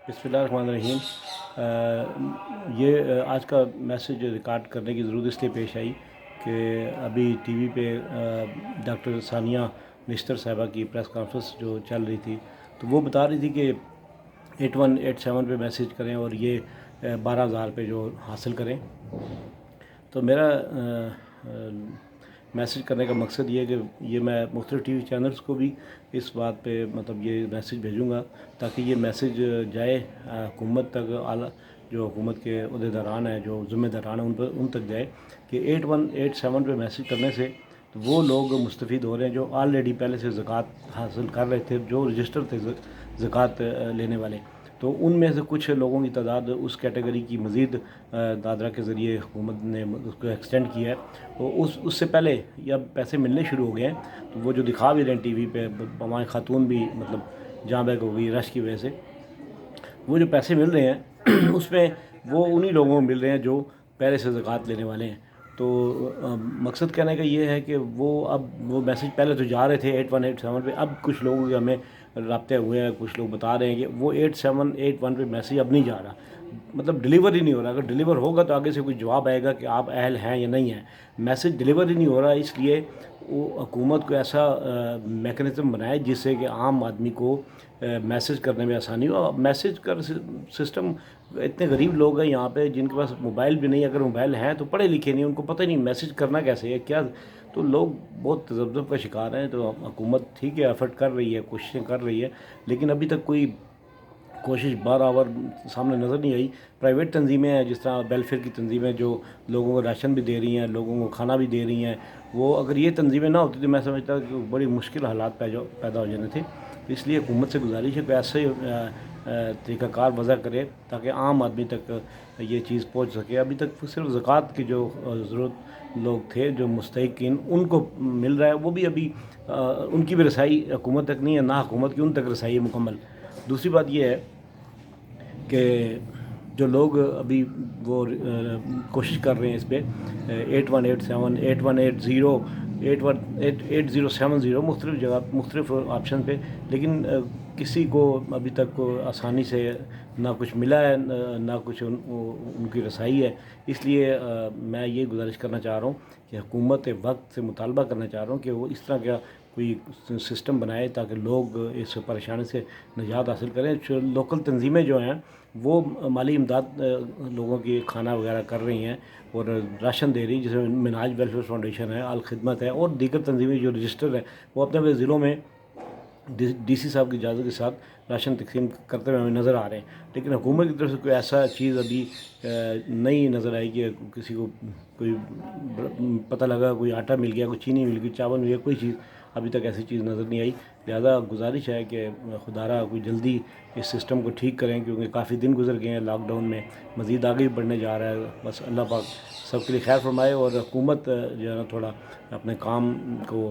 بسم اللہ الرحمن الرحیم۔ یہ آج کا میسیج ریکارڈ کرنے کی ضرورت اس لیے پیش آئی کہ ابھی ٹی وی پہ ڈاکٹر ثانیہ نشتر صاحبہ کی پریس کانفرنس جو چل رہی تھی، تو وہ بتا رہی تھی کہ 8187 پہ میسیج کریں اور یہ 12,000 پہ جو حاصل کریں۔ تو میرا میسیج کرنے کا مقصد یہ ہے کہ یہ میں مختلف ٹی وی چینلز کو بھی اس بات پہ یہ میسیج بھیجوں گا تاکہ یہ میسیج جائے حکومت تک، اعلیٰ جو حکومت کے عہدیداران ہیں، جو ذمہ داران ہیں، ان تک جائے کہ 8187 پہ میسیج کرنے سے تو وہ لوگ مستفید ہو رہے ہیں جو آلریڈی پہلے سے زکوٰۃ حاصل کر رہے تھے، جو رجسٹر تھے زکوٰۃ لینے والے، تو ان میں سے کچھ لوگوں کی تعداد اس کیٹیگری کی مزید دادرا کے ذریعے حکومت نے اس کو ایکسٹینڈ کیا ہے، اور اس سے پہلے یا پیسے ملنے شروع ہو گئے ہیں۔ تو وہ جو دکھا بھی رہے ہیں ٹی وی پہ، ہماری خاتون بھی جاں بحق ہو گئی رش کی وجہ سے، وہ جو پیسے مل رہے ہیں اس میں وہ انہی لوگوں کو مل رہے ہیں جو پہلے سے زکوٰۃ لینے والے ہیں۔ تو مقصد کہنے کا یہ ہے کہ اب وہ میسیج پہلے تو جا رہے تھے 8187 پہ، اب کچھ لوگوں کے ہمیں رابطے ہوئے ہیں، کچھ لوگ بتا رہے ہیں کہ وہ 8781 پہ میسیج اب نہیں جا رہا، ڈلیور ہی نہیں ہو رہا۔ اگر ڈلیور ہوگا تو آگے سے کوئی جواب آئے گا کہ آپ اہل ہیں یا نہیں ہیں۔ میسیج ڈلیور ہی نہیں ہو رہا، اس لیے وہ حکومت کو ایسا میکنزم بنائے جس سے کہ عام آدمی کو میسیج کرنے میں آسانی ہو۔ میسیج کا سسٹم، اتنے غریب لوگ ہیں یہاں پہ جن کے پاس موبائل بھی نہیں، اگر موبائل ہیں تو پڑھے لکھے نہیں، ان کو پتہ ہی نہیں میسیج کرنا کیسے ہے کیا، تو لوگ بہت تذبذب کا شکار ہیں۔ تو حکومت ٹھیک ہے، ایفرٹ کر رہی ہے، کوششیں کر رہی ہے، لیکن ابھی تک کوئی کوشش برابر سامنے نظر نہیں آئی۔ پرائیویٹ تنظیمیں ہیں جس طرح ویلفیئر کی تنظیمیں جو لوگوں کو راشن بھی دے رہی ہیں، لوگوں کو کھانا بھی دے رہی ہیں، وہ اگر یہ تنظیمیں نہ ہوتی تو میں سمجھتا کہ بڑی مشکل حالات پیدا ہو جانے تھے۔ اس لیے حکومت سے گزارش ہے کہ ایسے طریقہ کار وضع کرے تاکہ عام آدمی تک یہ چیز پہنچ سکے۔ ابھی تک صرف زکوٰۃ کے جو ضرورت لوگ تھے، جو مستحقین، ان کو مل رہا ہے، وہ بھی ابھی ان کی بھی رسائی حکومت تک نہیں ہے، نہ حکومت کی ان تک رسائی ہے مکمل۔ دوسری بات یہ ہے کہ جو لوگ ابھی وہ کوشش کر رہے ہیں اس پہ 8187 8180 8070 مختلف جگہ مختلف آپشن پہ، لیکن کسی کو ابھی تک آسانی سے نہ کچھ ملا ہے، نہ کچھ ان کی رسائی ہے۔ اس لیے میں یہ گزارش کرنا چاہ رہا ہوں کہ حکومت وقت سے مطالبہ کرنا چاہ رہا ہوں کہ وہ اس طرح کا کوئی سسٹم بنائے تاکہ لوگ اس پریشانی سے نجات حاصل کریں۔ لوکل تنظیمیں جو ہیں وہ مالی امداد لوگوں کی کھانا وغیرہ کر رہی ہیں اور راشن دے رہی ہیں، جیسے منہاج ویلفیئر فاؤنڈیشن ہے، الخدمت ہے، اور دیگر تنظیمیں جو رجسٹر ہیں وہ اپنے اپنے ضلعوں میں ڈی سی صاحب کی اجازت کے ساتھ راشن تقسیم کرتے ہوئے ہمیں نظر آ رہے ہیں۔ لیکن حکومت کی طرف سے کوئی ایسا چیز ابھی نہیں نظر آئی کہ کسی کو کوئی پتہ لگا، کوئی آٹا مل گیا، کوئی چینی مل گئی، چاول مل گیا، کوئی چیز ابھی تک ایسی چیز نظر نہیں آئی۔ لہذا گزارش ہے کہ خدارہ کوئی جلدی اس سسٹم کو ٹھیک کریں، کیونکہ کافی دن گزر گئے ہیں لاک ڈاؤن میں، مزید آگے بھی بڑھنے جا رہا ہے۔ بس اللہ پاک سب کے لیے خیر فرمائے، اور حکومت جو ہے نا تھوڑا اپنے کام کو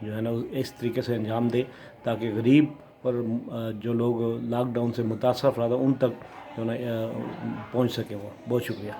جو ہے نا اس طریقے سے انجام دے تاکہ غریب اور جو لوگ لاک ڈاؤن سے متاثر افراد ہیں ان تک جو ہے نا پہنچ سکے وہ۔ بہت شکریہ۔